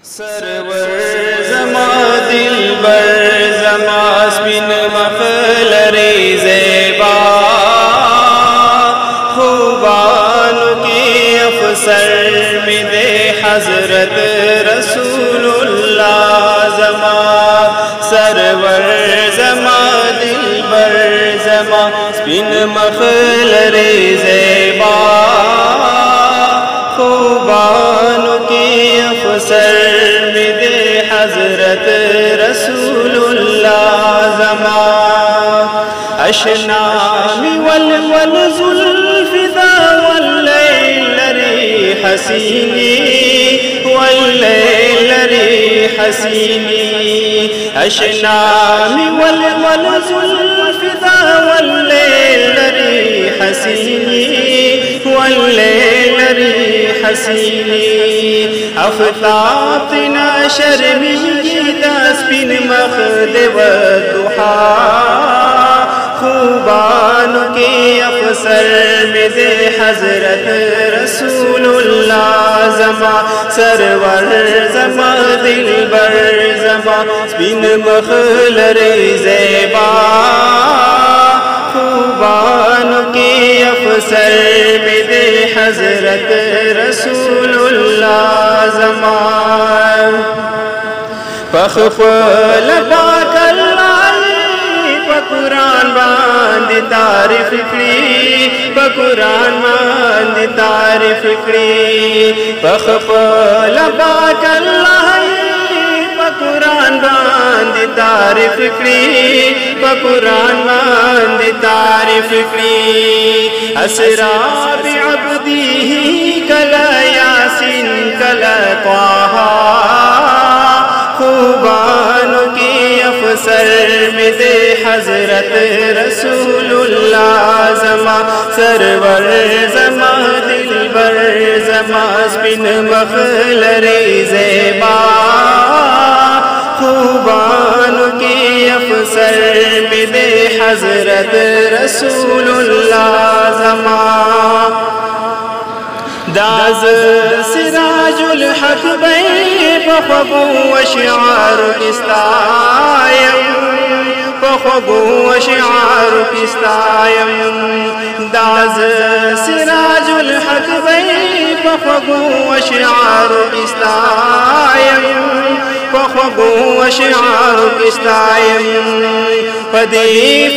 سرور زما دلبر زما سپین مخلری زیبا خوبانو کی افسر میں دے حضرت رسول اللہ زما سرور زما دلبر زما سپین مخلری زیبا خوبانو کی افسر میں دے حضرت رسول اللہ زما اشنامی والول زلف ذا واللیل ری حسینی واللیل ری حسینی اشنامی والول زلف ذا واللیل ری حسینی واللیل ری حسینی آفتاب تنا شرمینگی دس بن مخد و دحا خوبانو کی افسر میں دے حضرت رسول اللہ زما سرور زما دلبر زما بن مخلری زیبا خوبانو کی افسر میں دے حضرت رسول اللہ زمان پخفل پاک اللہ پقرآن باند تعریف کری پقرآن باند تعریف کری پخفل پاک اللہ قرآن باند تعریف کری قرآن باند تعریف کری اسراب عبدی کلا یاسین کلا طه خوبانو کی افسر میں دے حضرت رسول اللہ زما سرور زما دلبر زما بن مخلری زیبا خوبانو کی افسر میں دے حضرت رسول اللہ زما داز سراج الحق بے بخبو وشعار کستایم بخبو وشعار کستایم داز سراج الحق بے بخبو وشعار کستایم بخبو وشعار کستایم پدی